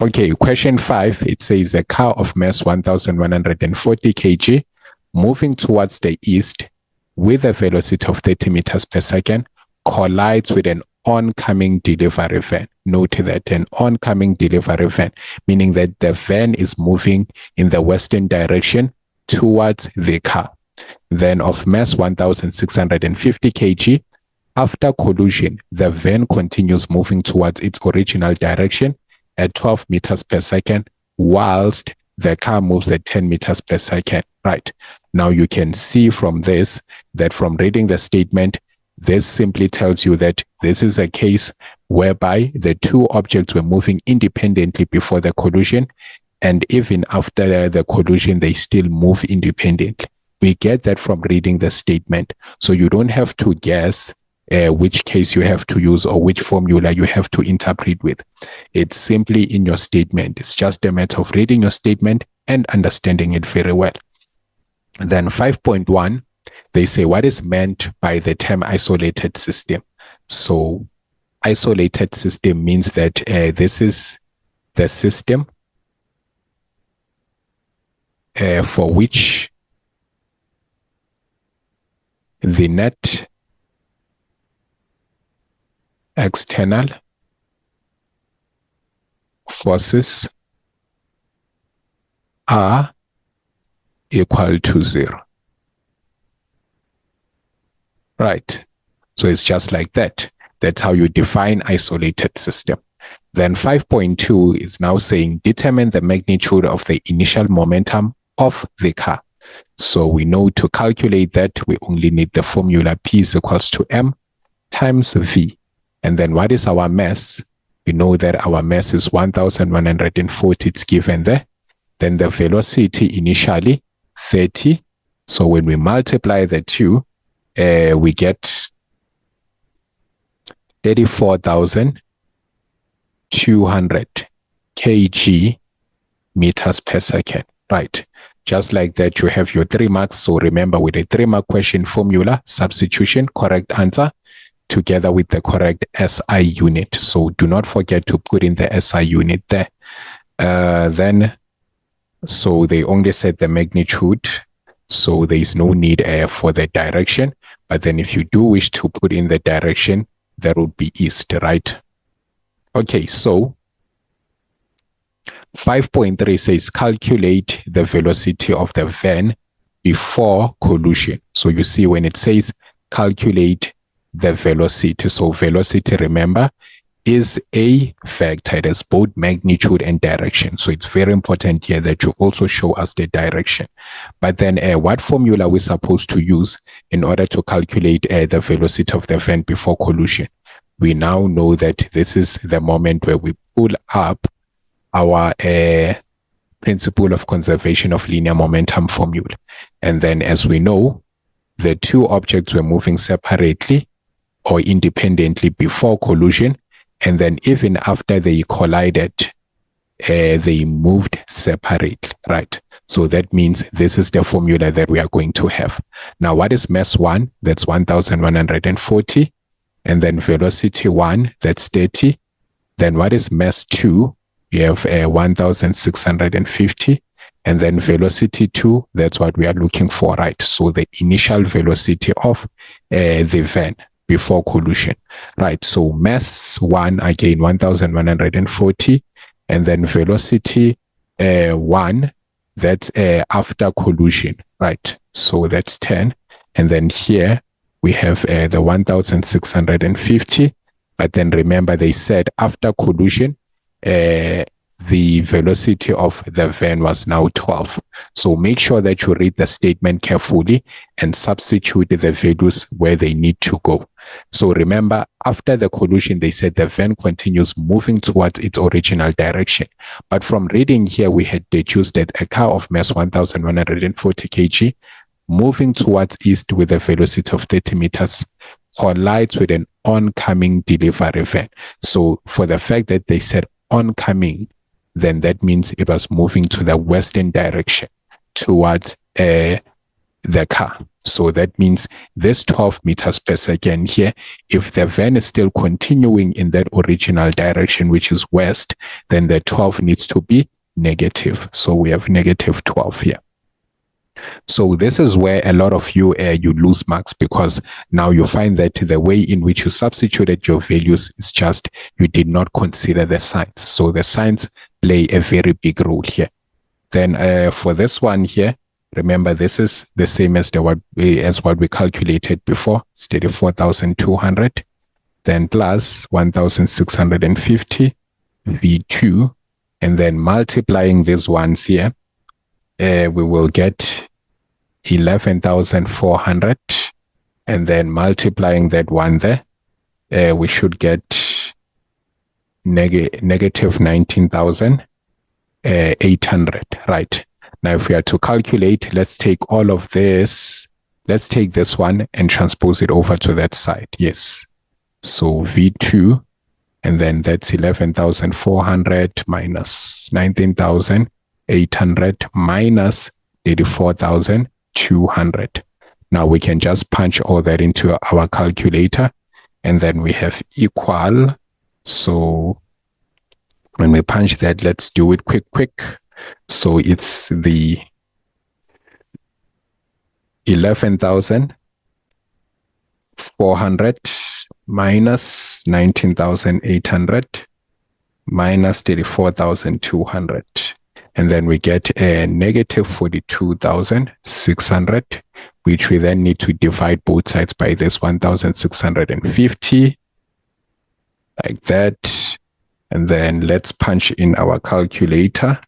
Okay, question 5, it says a car of mass 1,140 kg moving towards the east with a velocity of 30 meters per second collides with an oncoming delivery van. Note that an oncoming delivery van, meaning that the van is moving in the western direction towards the car. Then of mass 1,650 kg, after collision, the van continues moving towards its original direction at 12 meters per second, whilst the car moves at 10 meters per second. Right. Now you can see from this that from reading the statement, this simply tells you that this is a case whereby the two objects were moving independently before the collision, and even after the collision, they still move independently. We get that from reading the statement. So you don't have to guess which case you have to use or which formula you have to interpret with. It's simply in your statement. It's just a matter of reading your statement and understanding it very well. Then 5.1, they say, what is meant by the term isolated system? So isolated system means that this is the system for which the net external forces are equal to 0. Right. So it's just like that. That's how you define isolated system. Then 5.2 is now saying determine the magnitude of the initial momentum of the car. So we know to calculate that we only need the formula P is equals to M times V. And then what is our mass? We know that our mass is 1,140. It's given there. Then the velocity initially 30. So when we multiply the two, we get 34,200 kg meters per second. Right. Just like that, you have your 3 marks. So remember, with a 3-mark question formula, substitution, correct answer, together with the correct SI unit. So do not forget to put in the SI unit there. So they only said the magnitude, so there is no need for the direction. But then if you do wish to put in the direction, that would be east, right? Okay, so 5.3 says calculate the velocity of the van before collision. So you see when it says calculate the velocity. So velocity, remember, is a factor. It has both magnitude and direction. So it's very important here that you also show us the direction. But then what formula are we supposed to use in order to calculate the velocity of the van before collision? We now know that this is the moment where we pull up our principle of conservation of linear momentum formula. And then as we know, the two objects were moving separately or independently before collision, and then even after they collided, they moved separately, right? So that means this is the formula that we are going to have. Now, what is mass 1? That's 1,140. And then velocity 1, that's 30. Then what is mass 2? You have 1,650. And then velocity 2, that's what we are looking for, right? So the initial velocity of the van before collision, right? So mass 1, again, 1,140. And then velocity 1, that's after collision, right? So that's 10. And then here we have the 1,650. But then remember, they said after collision, the velocity of the van was now 12. So make sure that you read the statement carefully and substitute the values where they need to go. So remember, after the collision, they said the van continues moving towards its original direction. But from reading here, we had deduced that a car of mass 1,140 kg moving towards east with a velocity of 30 meters collides with an oncoming delivery van. So for the fact that they said oncoming, then that means it was moving to the western direction towards the the car. So that means this 12 meters per second here, if the van is still continuing in that original direction, which is west, then the 12 needs to be negative. So we have negative 12 here. So this is where a lot of you you lose marks, because now you find that the way in which you substituted your values is just you did not consider the signs. So the signs play a very big role here. Then for this one here, remember this is the same as what we calculated before. It's 34,200, then plus 1,650 V2, and then multiplying these ones here, we will get 11,400, and then multiplying that one there, we should get negative 19,800, right? Now, if we are to calculate, let's take all of this. Let's take this one and transpose it over to that side. Yes. So V2, and then that's 11,400 minus 19,800 minus 84,200. Now we can just punch all that into our calculator, and then we have equal. So when we punch that, let's do it quick. So it's the 11,400 minus 19,800 minus 34,200. And then we get a negative 42,600, which we then need to divide both sides by this 1,650, like that. And then let's punch in our calculator.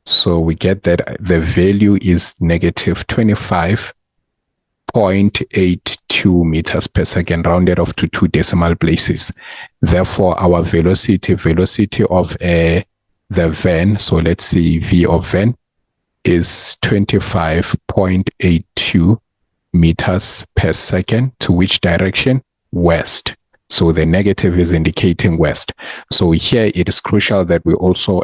So we get that the value is negative 25.82 meters per second, rounded off to 2 decimal places. Therefore, our velocity of the van, so let's see, V of van is 25.82 meters per second. To which direction? West. So the negative is indicating west. So here it is crucial that we also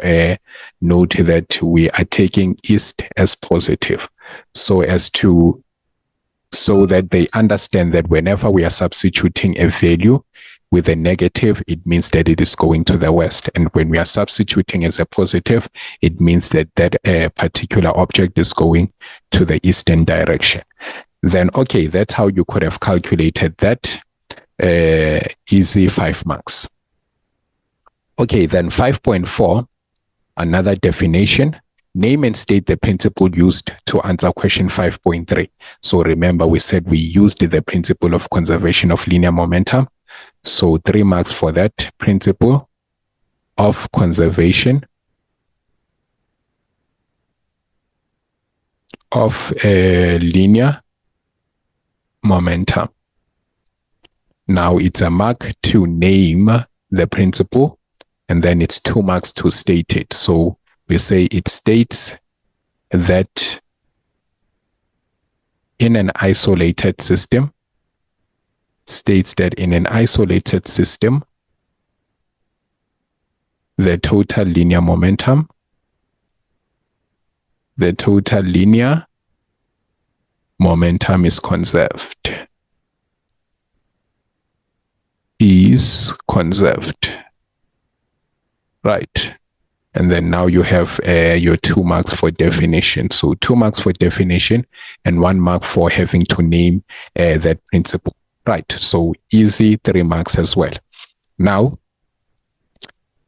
note that we are taking east as positive, so that they understand that whenever we are substituting a value with a negative, it means that it is going to the west. And when we are substituting as a positive, it means that that particular object is going to the eastern direction. Then, okay, that's how you could have calculated that. Easy, 5 marks. Okay, then 5.4, another definition. Name and state the principle used to answer question 5.3. So remember, we said we used the principle of conservation of linear momentum. So 3 marks for that principle of conservation of linear momentum. Now it's a mark to name the principle, and then it's 2 marks to state it. So we say it states that in an isolated system, the total linear momentum, is conserved. Right. And then now you have your 2 marks for definition. So 2 marks for definition and 1 mark for having to name that principle. Right. So easy, 3 marks as well. Now,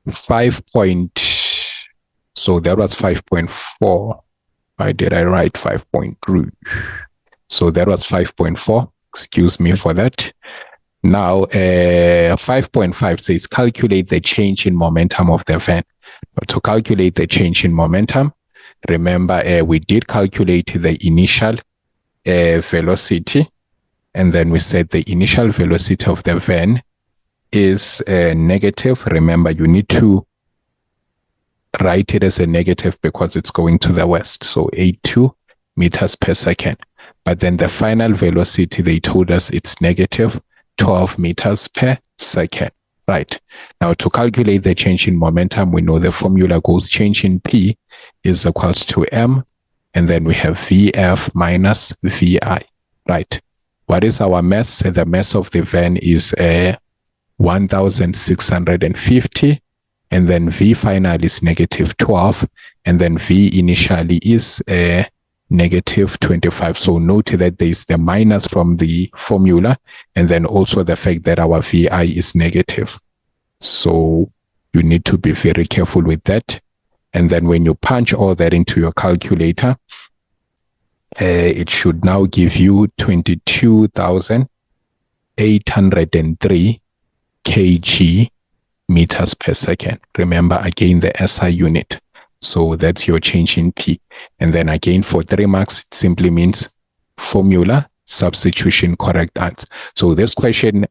so that was 5.4. Why did I write 5.3? So that was 5.4. Excuse me for that. Now, 5.5 says calculate the change in momentum of the van. To calculate the change in momentum, remember we did calculate the initial velocity, and then we said the initial velocity of the van is negative. Remember, you need to write it as a negative because it's going to the west. So 82 meters per second. But then the final velocity, they told us it's negative 12 meters per second. Right. Now, to calculate the change in momentum, we know the formula goes change in P is equals to M and then we have VF minus VI, right? What is our mass? The mass of the van is 1,650, and then V final is negative 12, and then V initially is negative 25. So note that there is the minus from the formula, and then also the fact that our VI is negative. So you need to be very careful with that. And then when you punch all that into your calculator, it should now give you 22,803 kg meters per second. Remember, again, the SI unit. So that's your change in P. And then again, for 3 marks, it simply means formula, substitution, correct answer. So this question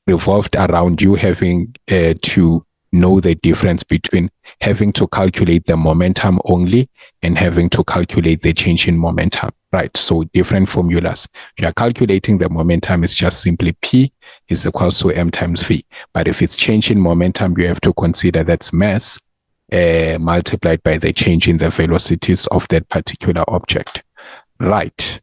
revolved around you having to know the difference between having to calculate the momentum only and having to calculate the change in momentum, right? So different formulas. If you are calculating the momentum, it's just simply P is equals to M times V. But if it's change in momentum, you have to consider that's mass multiplied by the change in the velocities of that particular object, right?